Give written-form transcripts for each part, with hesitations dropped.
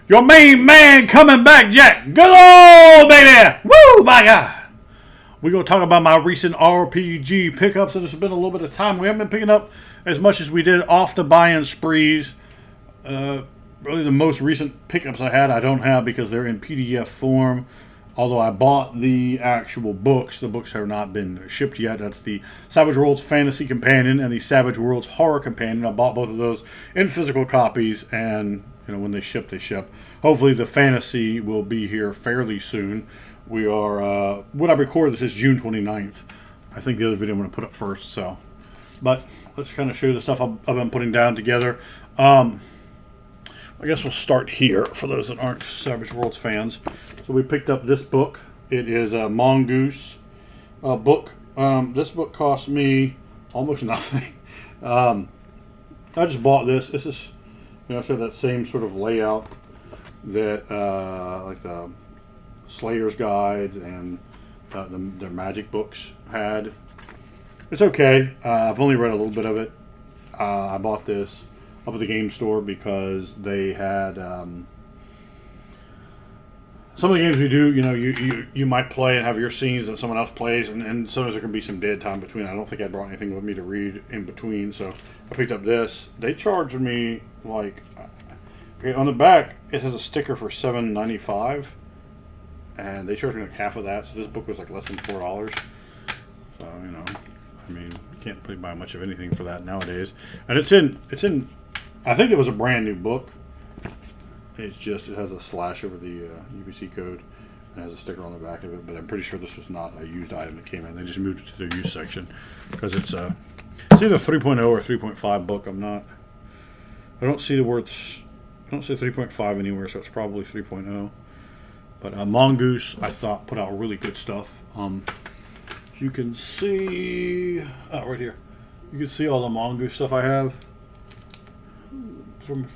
Your main man coming back, Jack. Good old baby. Woo, my God. We're going to talk about my recent RPG pickups. So there's been a little bit of time. We haven't been picking up as much as we did off the buy-in sprees. Really the most recent pickups I had, I don't have because they're in PDF form. Although I bought the actual books. The books have not been shipped yet. That's the Savage Worlds Fantasy Companion and the Savage Worlds Horror Companion. I bought both of those in physical copies, and when they ship, they ship. Hopefully the Fantasy will be here fairly soon. We are, when I record this is June 29th. I think the other video I'm going to put up first. So, but let's kind of show you the stuff I've been putting down together. I guess we'll start here for those that aren't Savage Worlds fans. So we picked up this book. It is a Mongoose book. This book cost me almost nothing. I just bought this. This is, I said that same sort of layout that like the Slayer's Guides and their magic books had. It's okay. I've only read a little bit of it. I bought this up at the game store because they had some of the games we do, you might play and have your scenes that someone else plays, and sometimes there can be some dead time between. I don't think I brought anything with me to read in between, so I picked up this. They charged me like, okay, on the back it has a sticker for $7.95, and they charged me like half of that. So this book was like less than $4. So you can't really buy much of anything for that nowadays. And it's in. I think it was a brand new book. It's just, it has a slash over the UPC code and has a sticker on the back of it, but I'm pretty sure this was not a used item that came in. They just moved it to their used section because it's either 3.0 or 3.5 book. I don't see the words, I don't see 3.5 anywhere, so it's probably 3.0. But Mongoose, I thought, put out really good stuff. You can see, right here, you can see all the Mongoose stuff I have. From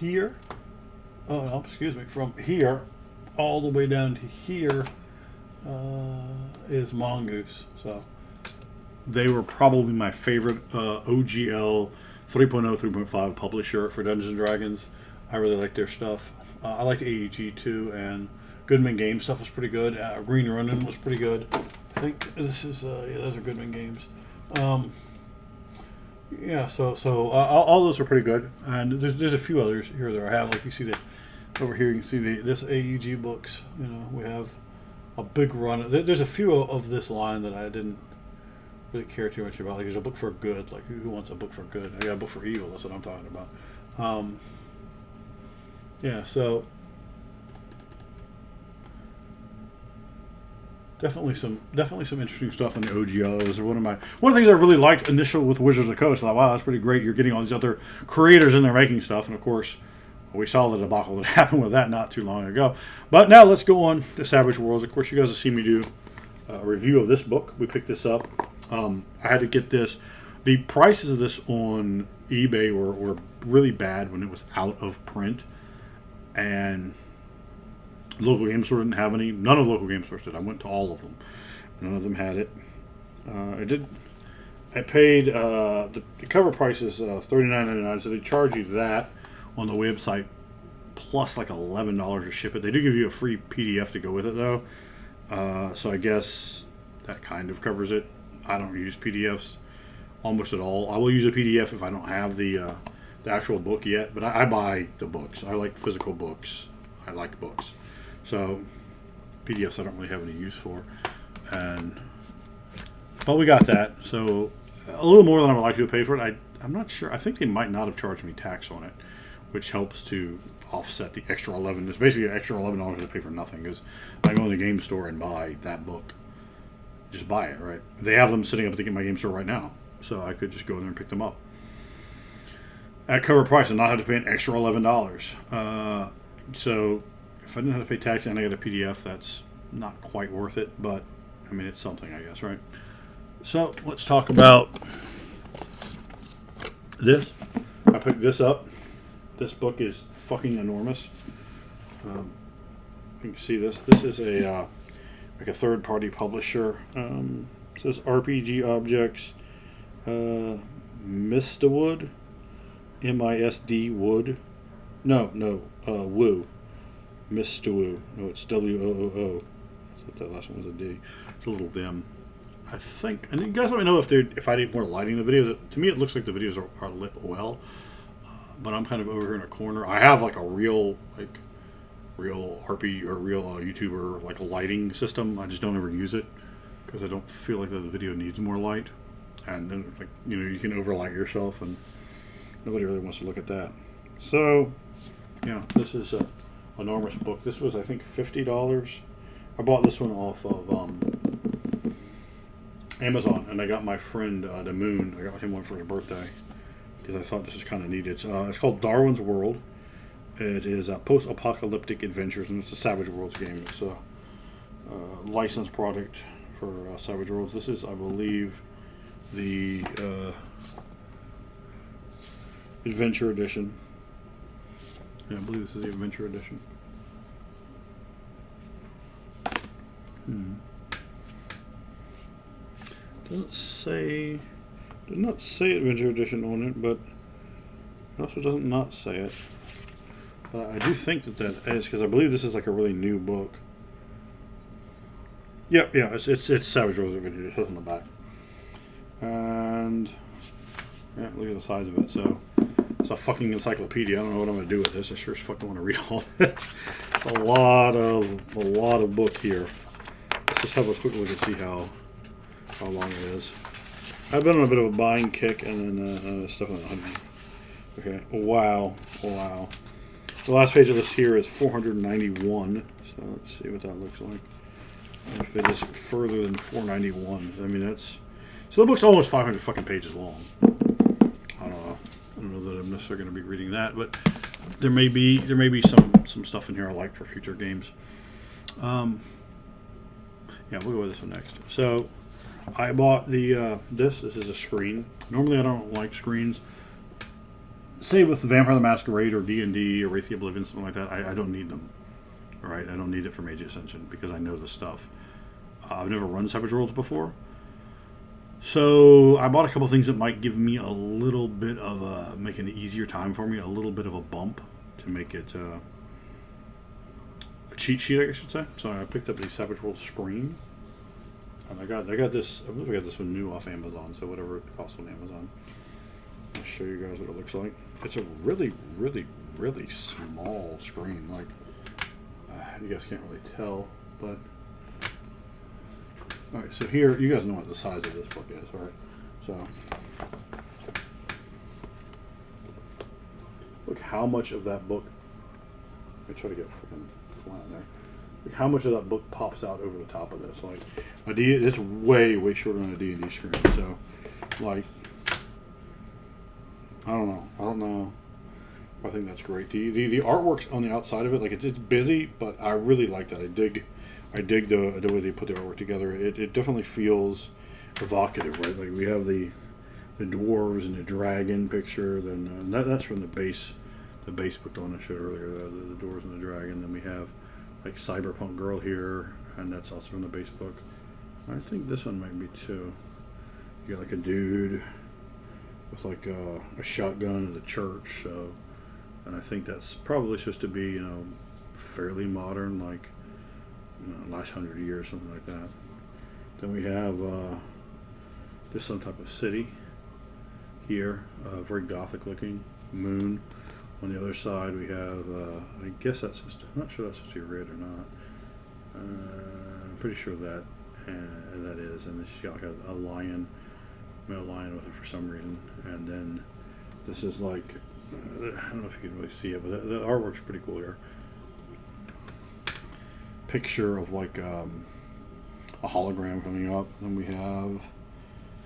here, from here all the way down to here is Mongoose. So they were probably my favorite OGL 3.0, 3.5 publisher for Dungeons and Dragons. I really like their stuff. I liked AEG too, and Goodman Games stuff was pretty good. Green Ronin was pretty good. I think this is those are Goodman Games. Yeah, so all those are pretty good, and there's a few others here that I have. Like you see over here, you can see this AEG books. We have a big run. There's a few of this line that I didn't really care too much about. Like there's a book for good. Like who wants a book for good? I got a book for evil. That's what I'm talking about. Yeah, so definitely some interesting stuff in the OGLs. One of the things I really liked initially with Wizards of the Coast. I thought, wow, that's pretty great. You're getting all these other creators in there making stuff, and of course, we saw the debacle that happened with that not too long ago. But now let's go on to Savage Worlds. Of course, you guys have seen me do a review of this book. We picked this up. I had to get this. The prices of this on eBay were really bad when it was out of print, and local game store didn't have any. None of the local game stores did. I went to all of them. None of them had it. I paid the cover price is $39.99, so they charge you that on the website plus like $11 to ship it. They do give you a free PDF to go with it though, so I guess that kind of covers it. I don't use PDFs almost at all. I will use a PDF if I don't have the actual book yet, but I buy the books. I like physical books. I like books. So PDFs I don't really have any use for, but we got that. So a little more than I would like to pay for it. I'm not sure. I think they might not have charged me tax on it, which helps to offset the extra $11. It's basically an extra $11 to pay for nothing because I go in the game store and buy that book. Just buy it, right? They have them sitting up at my game store right now, so I could just go in there and pick them up at cover price and not have to pay an extra $11. So if I didn't have to pay tax and I got a PDF, that's not quite worth it, but I mean, it's something, I guess, right? So let's talk about this. I picked this up. This book is fucking enormous. You can see this. This is a like a third-party publisher. It says RPG Objects, Mistawood, MISD Wood, Woo. Mr. Woo. No, it's WOOO. I thought that last one was a D. It's a little dim. I think, and you guys let me know if I need more lighting in the videos. To me, it looks like the videos are lit well, but I'm kind of over here in a corner. I have like a real RP or real YouTuber like lighting system. I just don't ever use it because I don't feel like the video needs more light. And then, like, you can overlight yourself, and nobody really wants to look at that. So, yeah, this is a enormous book. This was, I think, $50. I bought this one off of Amazon, and I got my friend the Moon. I got him one for his birthday because I thought this was kind of neat. It's called Darwin's World. It is a post-apocalyptic adventures, and it's a Savage Worlds game. It's a licensed product for Savage Worlds. This is, I believe, the Adventure Edition. Yeah, I believe this is the Adventure Edition. Does not say Adventure Edition on it, but it also doesn't not say it. But I do think that is, because I believe this is like a really new book. Yep, yeah, it's Savage Worlds Adventure. It says on the back. And yeah, look at the size of it. So it's a fucking encyclopedia. I don't know what I'm gonna do with this. I sure as fuck don't want to read all this. It's a lot of book here. Let's just have a quick look and see how long it is. I've been on a bit of a buying kick, and then stuff on 100. Okay, wow. The last page of this here is 491. So let's see what that looks like. If it is further than 491, I mean that's. So the book's almost 500 fucking pages long. I don't know that I'm necessarily going to be reading that, but there may be some stuff in here I like for future games. Yeah, we'll go with this one next. So I bought the this is a screen. Normally I don't like screens. Say with the Vampire the Masquerade or D&D or Wraith the Oblivion, something like that, I don't need them. All right, I don't need it for Mage Ascension because I know the stuff. I've never run Savage Worlds before. So I bought a couple things that might give me a little bit of make an easier time for me, a little bit of a bump to make it a cheat sheet, I should say. So I picked up the Savage Worlds screen, and I got this. I believe I got this one new off Amazon. So whatever it costs on Amazon, I'll show you guys what it looks like. It's a really, really, really small screen. Like you guys can't really tell, but. Alright, so here, you guys know what the size of this book is, right? So, look how much of that book, let me try to get freaking flat there. Look how much of that book pops out over the top of this. Like, it's way, way shorter than a D&D screen. So, like, I don't know. I think that's great. The artwork's on the outside of it, like, it's busy, but I really like that. I dig the way they put the artwork together. It definitely feels evocative, right? Like we have the dwarves and the dragon picture. Then that's from the base book Donna showed earlier. The dwarves and the dragon. Then we have like Cyberpunk Girl here, and that's also from the base book. I think this one might be too. You got like a dude with like a shotgun at a church. So, and I think that's probably supposed to be fairly modern, like. Last 100 years, something like that. Then we have just some type of city here, very gothic looking. Moon. On the other side, we have, I guess that's supposed to, I'm not sure that's supposed to be red or not. I'm pretty sure that is. And she's got like a lion, male lion with it for some reason. And then this is like, I don't know if you can really see it, but the artwork's pretty cool here. Picture of like a hologram coming up. Then we have,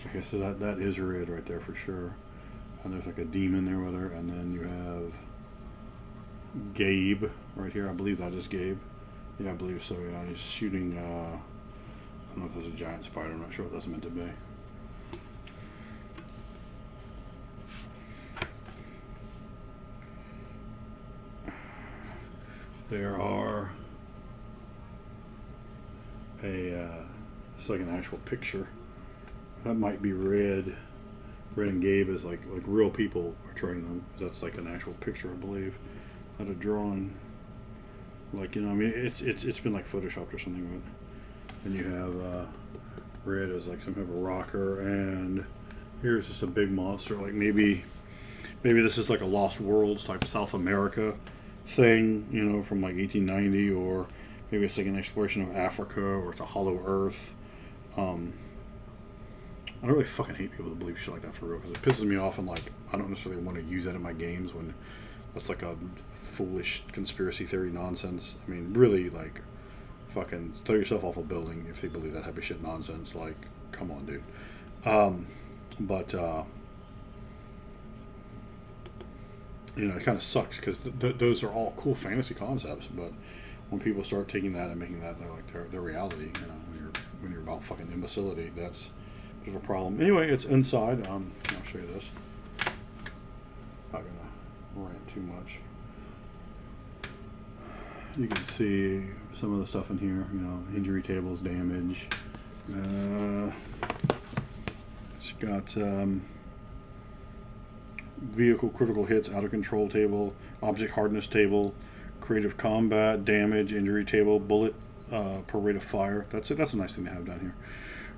okay, so that is red right there for sure. And there's like a demon there with her. And then you have Gabe right here. I believe that is Gabe. Yeah, I believe so. Yeah, he's shooting. I don't know if there's a giant spider. I'm not sure what that's meant to be. There are it's like an actual picture that might be red and Gabe is like real people portraying them. That's like an actual picture, I believe. at a drawing. Like, you know, I mean, it's been like photoshopped or something. But then you have red as like some type of rocker, and here's just a big monster. Like maybe this is like a Lost Worlds type South America thing, you know, from like 1890, or maybe it's like an exploration of Africa, or it's a Hollow Earth. I don't really fucking hate people that believe shit like that for real, because it pisses me off, and like I don't necessarily want to use that in my games when that's like a foolish conspiracy theory nonsense. I mean, really, like, fucking throw yourself off a building if they believe that type of shit nonsense. Like, come on, dude. But you know, it kind of sucks because those are all cool fantasy concepts, but when people start taking that and making that like their reality, you know, when you're about fucking imbecility, that's a bit of a problem. Anyway, it's inside. I'll show you this. Not gonna rant too much. You can see some of the stuff in here. You know, injury tables, damage. It's got vehicle critical hits, out of control table, object hardness table, creative combat, damage, injury table, bullet per rate of fire. That's a nice thing to have down here.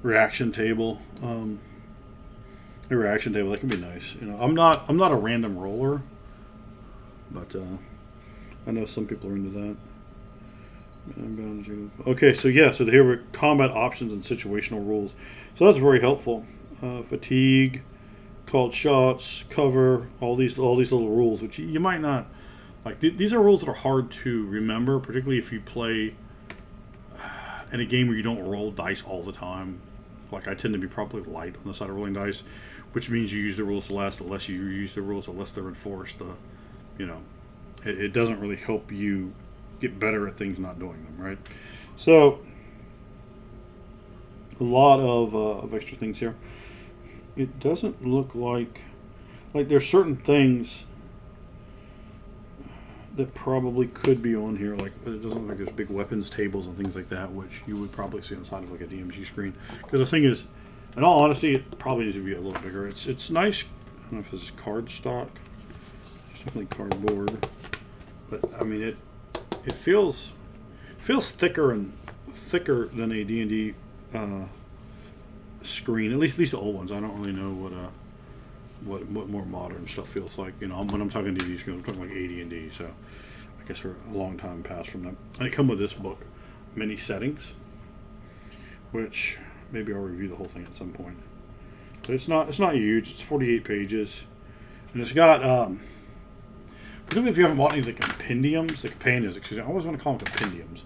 Reaction table. The reaction table, that can be nice. You know, I'm not a random roller, but I know some people are into that. Okay, so yeah, so here we're combat options and situational rules. So that's very helpful. Fatigue, called shots, cover, all these little rules, which you might not like. These are rules that are hard to remember, particularly if you play in a game where you don't roll dice all the time. Like, I tend to be probably light on the side of rolling dice, which means you use the rules less. The less you use the rules, the less they're enforced. You know, it doesn't really help you get better at things not doing them, right? So a lot of extra things here. It doesn't look like there's certain things that probably could be on here. Like, it doesn't look like there's big weapons tables and things like that, which you would probably see on the side of like a DMG screen. Because the thing is, in all honesty, it probably needs to be a little bigger. It's nice. I don't know if this is cardstock. It's definitely cardboard. But I mean, it feels thicker than a D&D screen. At least the old ones. I don't really know what more modern stuff feels like. You know, when I'm talking D&D screens, I'm talking like AD&D. So I guess we're a long time past from them. And it come with this book, Mini Settings, which maybe I'll review the whole thing at some point. But it's not huge. It's 48 pages, and it's got particularly if you haven't bought any of the compendiums, excuse me. I always want to call them compendiums,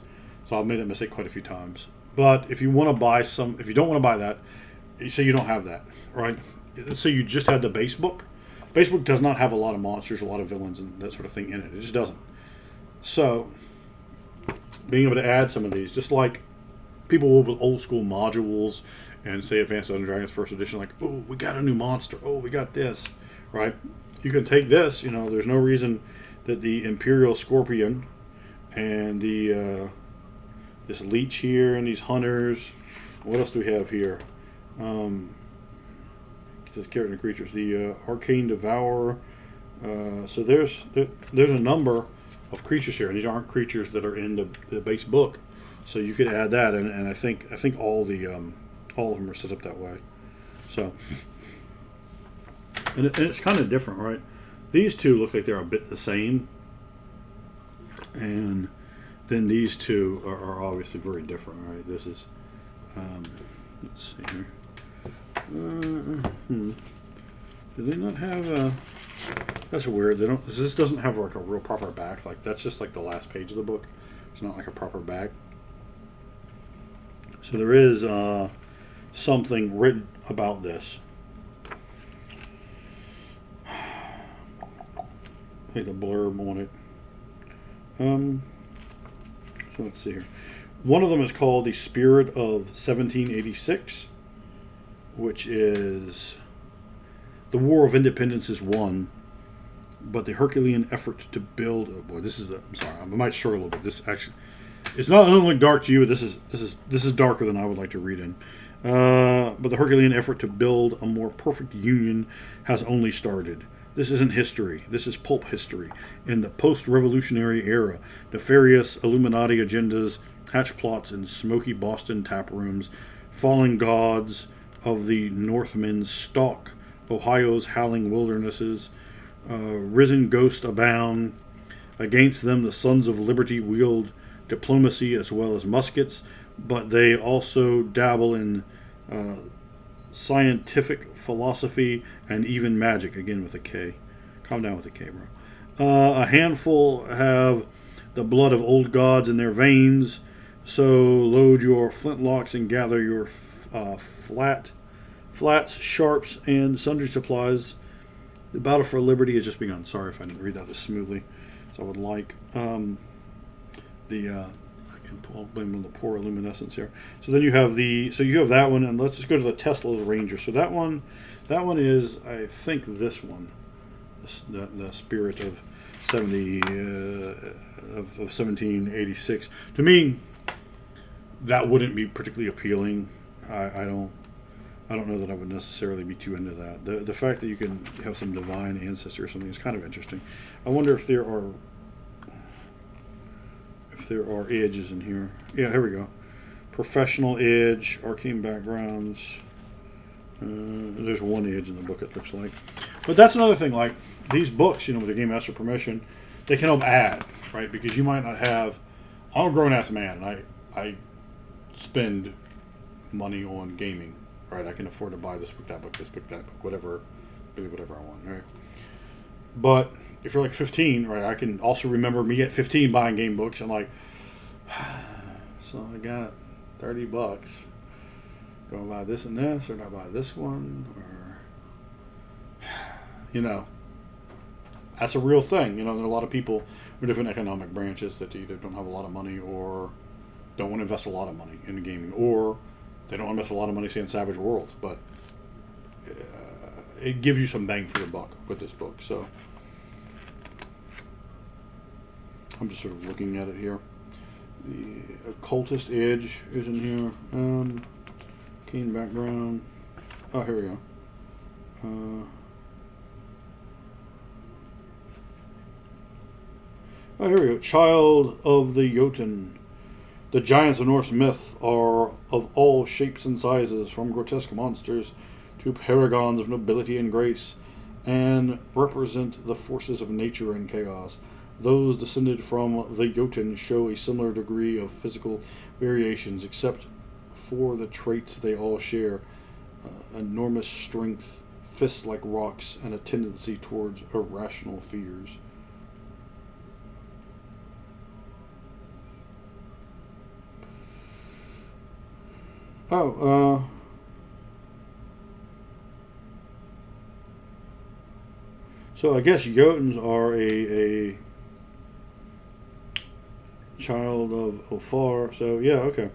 so I've made that mistake quite a few times. But if you want to buy some, if you don't want to buy that, say you don't have that, right? Let's say you just had the base book. Base book does not have a lot of monsters, a lot of villains, and that sort of thing in it. It just doesn't. So being able to add some of these, just like people will with old school modules and say Advanced Dungeons & Dragons First Edition, like, oh, we got a new monster. Oh, we got this, right? You can take this. You know, there's no reason that the Imperial Scorpion and the this leech here and these hunters. What else do we have here? This character and creatures. The Arcane Devourer. So there's a number of creatures here, and these aren't creatures that are in the base book. So you could add that, and I think all of them are set up that way. So, and it's kind of different, right? These two look like they're a bit the same, and then these two are obviously very different, right? This is, let's see here. Do they not have a? That's weird. They don't. This doesn't have like a real proper back. Like, that's just like the last page of the book. It's not like a proper back. So there is something written about this. I think the blurb on it. So let's see here. One of them is called The Spirit of 1786, which is the War of Independence is won, but the Herculean effort to build. Oh boy, this is. I'm sorry, I might struggle a little bit. This actually, it's not only dark to you, but this is darker than I would like to read in. But the Herculean effort to build a more perfect union has only started. This isn't history. This is pulp history. In the post-revolutionary era, nefarious Illuminati agendas hatch plots in smoky Boston tap rooms. Fallen gods of the Northmen stalk Ohio's howling wildernesses. Risen ghosts abound. Against them, the Sons of Liberty wield diplomacy as well as muskets, but they also dabble in scientific philosophy and even magic, again with a K. Calm down with a K, bro. A handful have the blood of old gods in their veins, so load your flintlocks and gather your flats, sharps, and sundry supplies. The battle for liberty has just begun. Sorry if I didn't read that as smoothly as I would like. I'll blame on the poor luminescence here. So then you have you have that one, and let's just go to the Tesla's Ranger. So that one is, I think, this one, the Spirit of 1786. To me, that wouldn't be particularly appealing. I don't know that I would necessarily be too into that. The fact that you can have some divine ancestor or something is kind of interesting. I wonder if there are edges in here. Yeah, here we go. Professional edge, arcane backgrounds. There's one edge in the book, it looks like. But that's another thing, like these books, with the Game Master permission, they can help add, right? Because you might not have... I'm a grown-ass man, and I spend money on gaming, right? I can afford to buy this book, that book, whatever, really whatever I want, right? But if you're like 15, right, I can also remember me at 15 buying game books. I'm like, so I got $30. Do I buy this and this, or do I buy this one? Or, that's a real thing. There are a lot of people with different economic branches that either don't have a lot of money or don't want to invest a lot of money in gaming, or they don't invest a lot of money, say, in Savage Worlds. But it gives you some bang for your buck with this book. So I'm just sort of looking at it here. The occultist edge is in here. Keen background. Oh, here we go. Here we go. Child of the Jotun. The giants of Norse myth are of all shapes and sizes, from grotesque monsters to paragons of nobility and grace, and represent the forces of nature and chaos. Those descended from the Jotun show a similar degree of physical variations, except for the traits they all share: enormous strength, fists like rocks, and a tendency towards irrational fears. So I guess Jotuns are a child of Ulfar. So yeah, okay.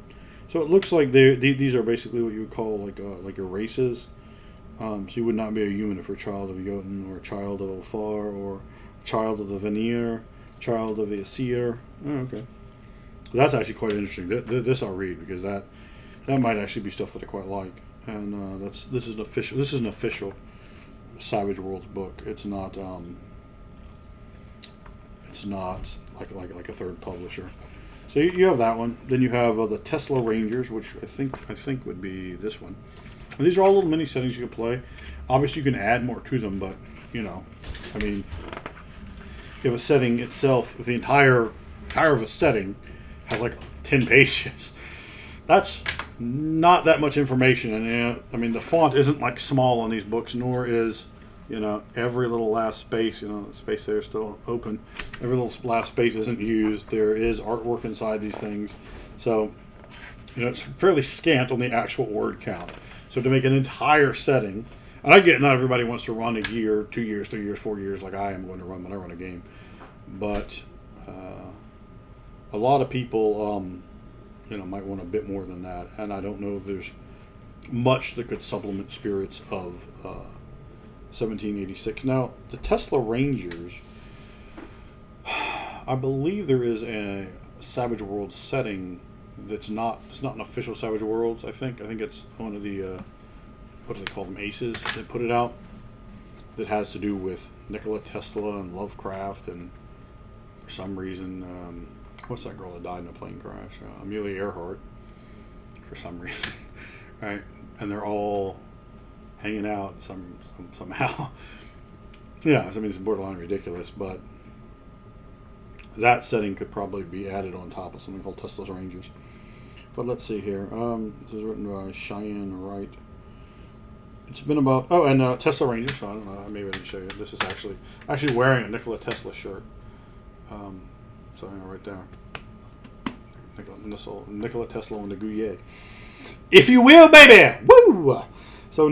So it looks like these are basically what you would call like your races. So you would not be a human if you're a child of Jotun, or a child of Ulfar, or a child of the Vanir, child of the Aesir. Oh, okay. That's actually quite interesting. This I'll read, because that might actually be stuff that I quite like. And this is an official Savage Worlds book. It's not like a third publisher. So you have that one. Then you have the Tesla Rangers, which I think would be this one. And these are all little mini settings you can play. Obviously, you can add more to them, but I mean, if a setting itself, if the entire of a setting has like 10 pages, that's not that much information. And I mean, the font isn't like small on these books, nor is every little last space. The space there is still open. Every little last space isn't used. There is artwork inside these things, so it's fairly scant on the actual word count. So to make an entire setting, and I get not everybody wants to run a year, 2 years, 3 years, 4 years like I am going to run when I run a game, but a lot of people might want a bit more than that, and I don't know if there's much that could supplement Spirits of 1786. Now, the Tesla Rangers, I believe there is a Savage Worlds setting it's not an official Savage Worlds. I think it's one of the what do they call them, aces that put it out. that has to do with Nikola Tesla and Lovecraft, and for some reason, what's that girl that died in a plane crash? Amelia Earhart, for some reason, right? And they're all hanging out somehow. Yeah, I mean, it's borderline ridiculous, but that setting could probably be added on top of something called Tesla's Rangers. But let's see here. This is written by Cheyenne Wright. It's been about Tesla Rangers. So I don't know. Maybe I didn't show you. This is actually wearing a Nikola Tesla shirt. So right there, Nikola Tesla on the Gouye, if you will, baby. Woo! So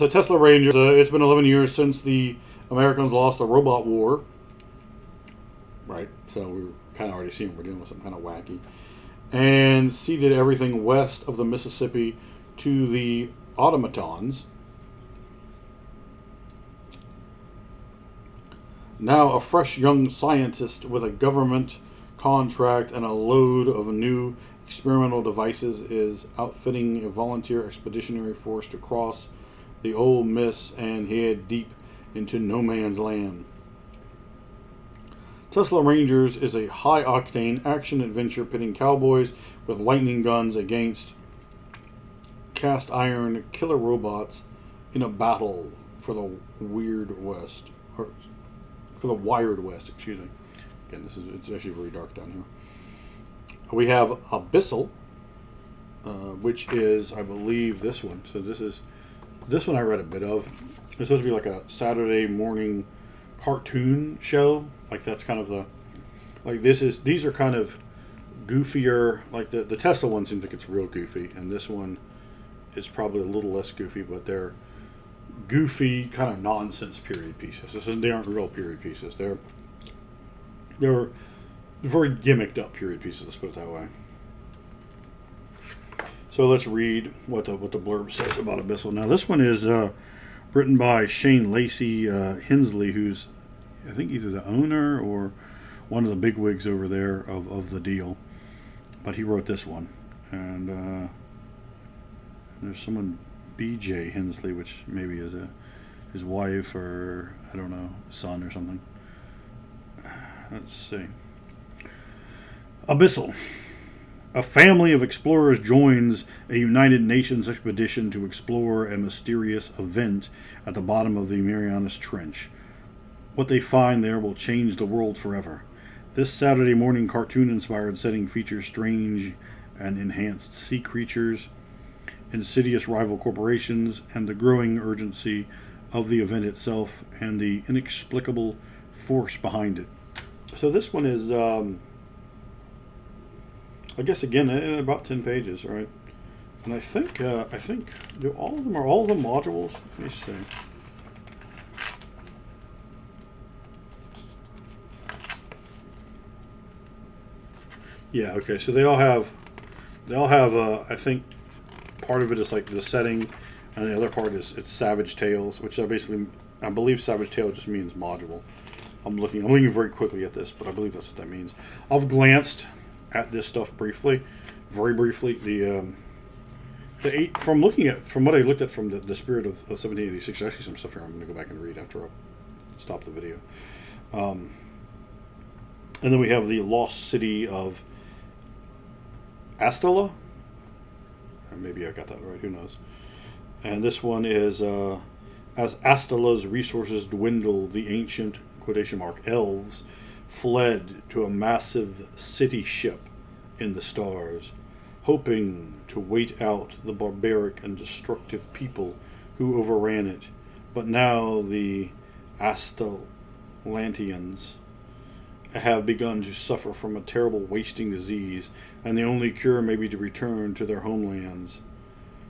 Tesla Rangers. It's been 11 years since the Americans lost the robot war. Right. So we were kind of already seeing we're dealing with something kind of wacky, and ceded everything west of the Mississippi to the automatons. Now a fresh young scientist with a government contract and a load of new experimental devices is outfitting a volunteer expeditionary force to cross the Ole Miss and head deep into no man's land. Tesla Rangers is a high-octane action-adventure pitting cowboys with lightning guns against cast-iron killer robots in a battle for the Wired West. For the Wired West, excuse me. Again, it's actually very dark down here. We have Abyssal, which is, I believe, this one. So this one I read a bit of. It's supposed to be like a Saturday morning cartoon show. Like that's kind of these are kind of goofier. Like the Tesla one seems like it's real goofy, and this one is probably a little less goofy, but they're goofy kind of nonsense period pieces. They aren't real period pieces. They're very gimmicked up period pieces. Let's put it that way. So let's read what the blurb says about Abyssal. Now this one is written by Shane Lacey Hensley, who's I think either the owner or one of the bigwigs over there of the deal. But he wrote this one, and there's someone B.J. Hensley, which maybe is his wife or I don't know, son or something. Let's see. Abyssal. A family of explorers joins a United Nations expedition to explore a mysterious event at the bottom of the Marianas Trench. What they find there will change the world forever. This Saturday morning cartoon-inspired setting features strange and enhanced sea creatures, insidious rival corporations, and the growing urgency of the event itself and the inexplicable force behind it. So this one is, I guess again, about 10 pages, right? And I think are all of them modules? Let me see. Yeah. Okay. So they all have. I think part of it is like the setting, and the other part is it's Savage Tales, which are basically, I believe Savage Tale just means module. I'm looking very quickly at this, but I believe that's what that means. I've glanced at this stuff very briefly. From what I looked at from the Spirit of 1786, there's actually some stuff here I'm going to go back and read after I stop the video. And then we have the Lost City of Astella. Or maybe I got that right, who knows. And this one is, as Astella's resources dwindle, the ancient, quotation mark, elves fled to a massive city ship in the stars, hoping to wait out the barbaric and destructive people who overran it. But now the Astellantians have begun to suffer from a terrible wasting disease, and the only cure may be to return to their homelands.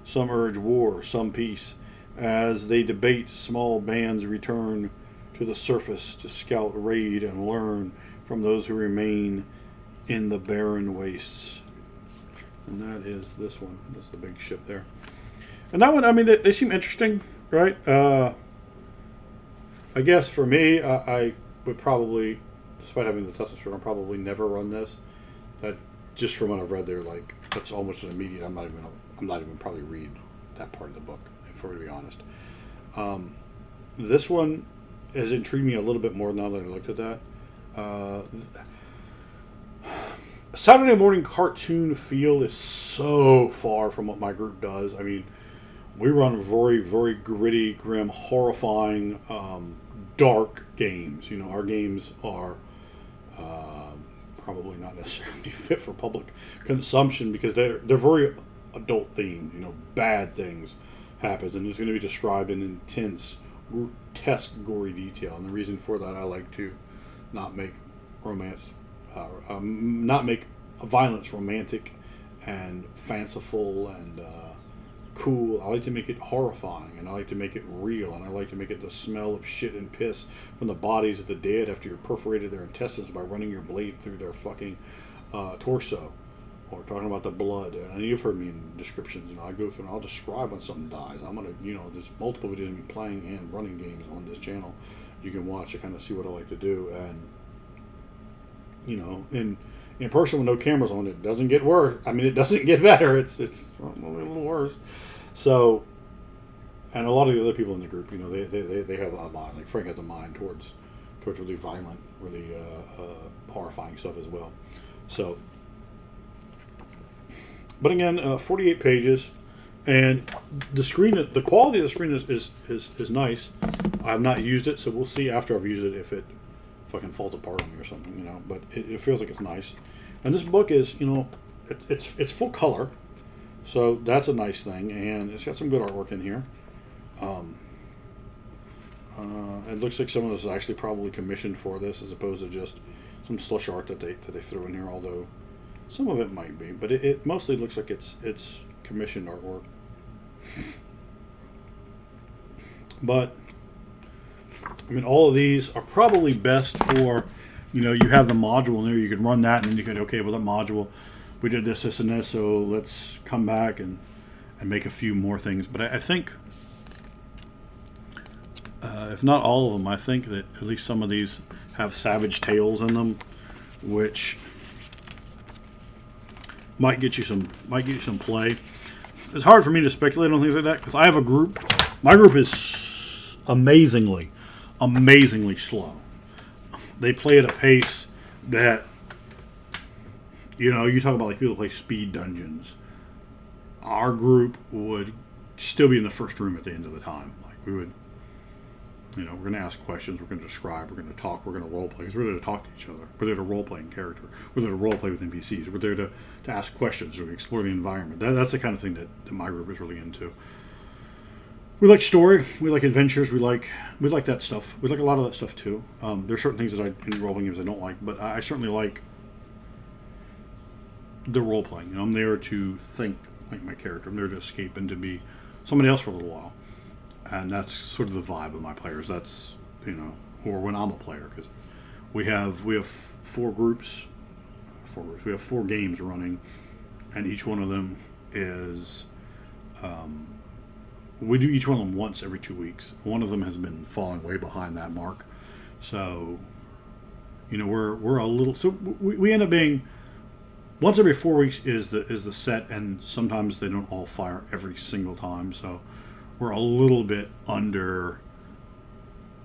Some urge war, some peace. As they debate, small bands return to the surface to scout, raid, and learn from those who remain in the barren wastes. And that is this one. That's the big ship there. And that one, I mean, they seem interesting, right? I guess for me, I would probably, despite having the Tesla shirt, I'll probably never run this. That just from what I've read there, like that's almost an immediate. I'm not even probably read that part of the book, if we're to be honest. this one has intrigued me a little bit more now that I looked at that. Saturday morning cartoon feel is so far from what my group does. I mean, we run very, very gritty, grim, horrifying, dark games. You know, our games are probably not necessarily fit for public consumption because they're very adult themed. You know, bad things happens, and it's going to be described in intense, grotesque, gory detail. And the reason for that, I like to not make romance, not make violence romantic and fanciful and cool. I like to make it horrifying, and I like to make it real, and I like to make it the smell of shit and piss from the bodies of the dead after you perforated their intestines by running your blade through their fucking torso, or talking about the blood. And you've heard me in descriptions. You know, I go through and I'll describe when something dies. I'm gonna, you know, there's multiple videos of me playing and running games on this channel. You can watch to kind of see what I like to do, and you know, in person with no cameras on, it doesn't get worse. I mean, it doesn't get better. It's a little worse. So, and a lot of the other people in the group, you know, they have a mind. Like Frank has a mind towards really violent, really horrifying stuff as well. So, but again, 48 pages, and the quality of the screen is nice. I've not used it, so we'll see after I've used it if it fucking falls apart on me or something, you know. But it feels like it's nice. And this book is, you know, it's full color, so that's a nice thing, and it's got some good artwork in here. It looks like someone was actually probably commissioned for this, as opposed to just some slush art that they threw in here. Although some of it might be, but it mostly looks like it's commissioned artwork. But I mean, all of these are probably best for, you know, you have the module in there, you can run that, and then you can, okay, well, that module, we did this, this, and this, so let's come back and make a few more things. But I think, if not all of them, I think that at least some of these have savage tales in them, which might get you some play. It's hard for me to speculate on things like that because I have a group. My group is amazingly slow. They play at a pace that, you know, you talk about like people play speed dungeons. Our group would still be in the first room at the end of the time. Like we would, you know, we're going to ask questions, we're going to describe, we're going to talk, we're going to role play. Because we're there to talk to each other. We're there to role play in character. We're there to role play with NPCs. We're there to ask questions or explore the environment. That's the kind of thing that my group is really into. We like story. We like adventures. We like that stuff. We like a lot of that stuff too. There's certain things that in role-playing games I don't like, but I certainly like the role-playing. You know, I'm there to think like my character. I'm there to escape and to be somebody else for a little while. And that's sort of the vibe of my players. That's, you know, or when I'm a player, because we have 4 groups. We have 4 games running, and each one of them is. We do each one of them once every 2 weeks. One of them has been falling way behind that mark, so you know we're a little. So we end up being once every 4 weeks is the set, and sometimes they don't all fire every single time. So we're a little bit under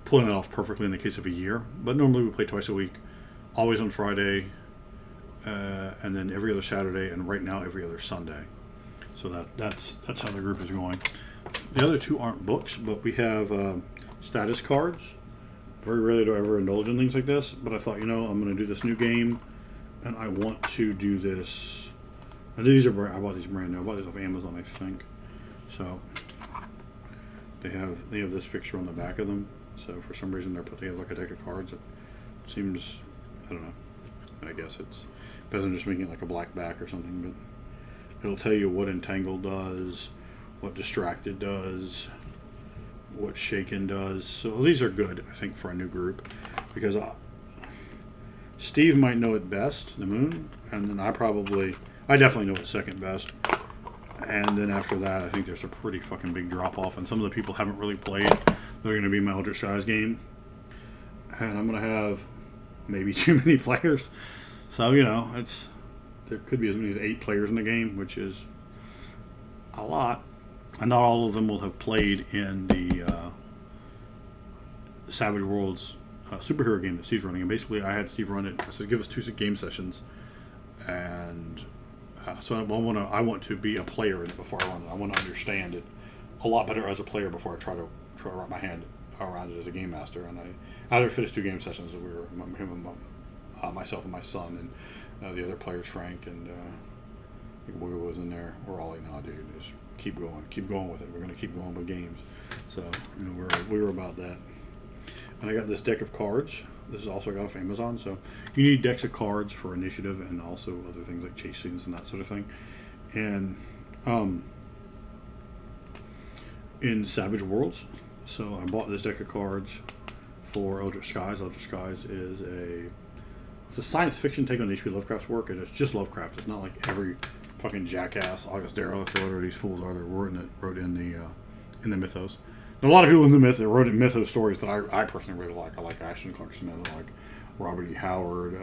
pulling it off perfectly in the case of a year. But normally we play twice a week, always on Friday, and then every other Saturday, and right now every other Sunday. So that's how the group is going. The other 2 aren't books, but we have status cards. Very rarely do I ever indulge in things like this, but I thought, you know, I'm going to do this new game, and I want to do this. And these are I bought these brand new. I bought these off Amazon, I think. So they have this picture on the back of them. So for some reason they have like a deck of cards. It seems, I don't know. I guess it's better than just making it like a black back or something, but it'll tell you what Entangle does, what Distracted does, what Shaken does. So these are good, I think, for a new group, because Steve might know it best, the moon, and then I definitely know it second best. And then after that, I think there's a pretty fucking big drop off, and some of the people haven't really played. They're going to be my Eldritch Size game, and I'm going to have maybe too many players. So, you know, there could be as many as 8 players in the game, which is a lot. And not all of them will have played in Savage Worlds superhero game that Steve's running. And basically, I had Steve run it. I said, give us 2 game sessions, and so I want to be a player in it before I run it. I want to understand it a lot better as a player before I try to wrap my hand around it as a game master. And I either finished 2 game sessions. We were him and myself and my son, and the other players, Frank and I think Wiggle was in there. We're all like, nah, dude, just keep going with it. We're going to keep going with games. So we were about that. And I got this deck of cards. This is also got off Amazon. So you need decks of cards for initiative and also other things like chase scenes and that sort of thing. And in Savage Worlds, so I bought this deck of cards for Eldritch Skies. Eldritch Skies is it's a science fiction take on H.P. Lovecraft's work, and it's just Lovecraft. It's not like every fucking jackass, August Derleth, or whatever these fools are that wrote in the mythos. And a lot of people in the myth that wrote in mythos stories that I personally really like. I like Ashton Clark Smith. I like Robert E. Howard.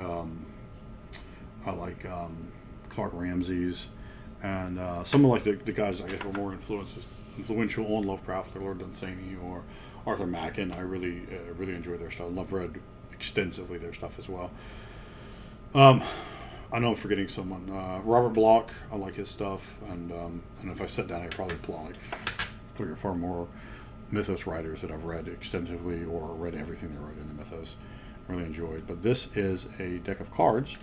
I like Clark Ramsey's, and some of like the guys I guess were more influential on Lovecraft, like Lord Dunsany or Arthur Machen. I really enjoyed their stuff. I've read extensively their stuff as well. I know I'm forgetting someone. Robert Bloch, I like his stuff, and if I sat down, I'd probably pull out like 3 or 4 more mythos writers that I've read extensively or read everything they wrote in the mythos. I really enjoyed. But this is a deck of cards,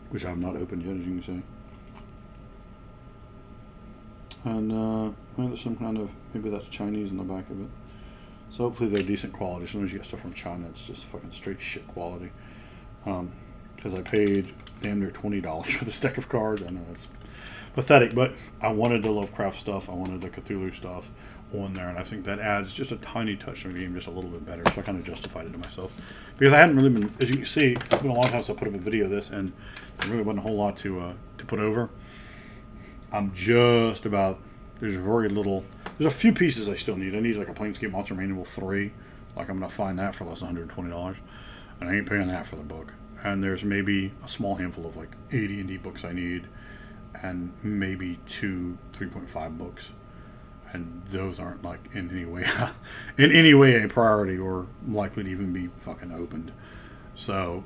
which I have not opened yet, as you can see. And well, there's some kind of, maybe that's Chinese in the back of it. So hopefully they're decent quality. Sometimes you get stuff from China, it's just fucking straight shit quality. Because I paid damn near $20 for this deck of cards. I know that's pathetic, but I wanted the Lovecraft stuff. I wanted the Cthulhu stuff on there, and I think that adds just a tiny touch to the game, just a little bit better. So I kind of justified it to myself. Because I hadn't really been, as you can see, it's been a long time since I put up a video of this, and there really wasn't a whole lot to put over. I'm just about, there's a few pieces I still need. I need like a Planescape Monster Manual 3. Like I'm going to find that for less than $120. And I ain't paying that for the book. And there's maybe a small handful of like AD&D books I need, and maybe 2 3.5 books. And those aren't like in any way a priority or likely to even be fucking opened. So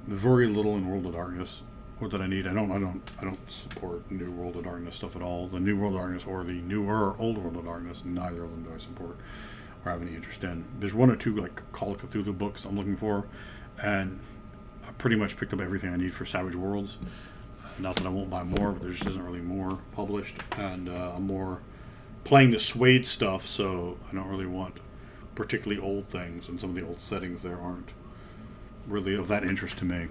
very little in World of Darkness. What did I need? I don't support New World of Darkness stuff at all. The New World of Darkness or the newer Old World of Darkness, neither of them do I support or have any interest in. There's 1 or 2 like Call of Cthulhu books I'm looking for, and I pretty much picked up everything I need for Savage Worlds. Not that I won't buy more, but there just isn't really more published, and I'm more playing the Suede stuff, so I don't really want particularly old things, and some of the old settings there aren't really of that interest to me.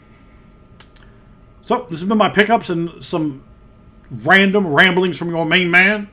So this has been my pickups and some random ramblings from your main man.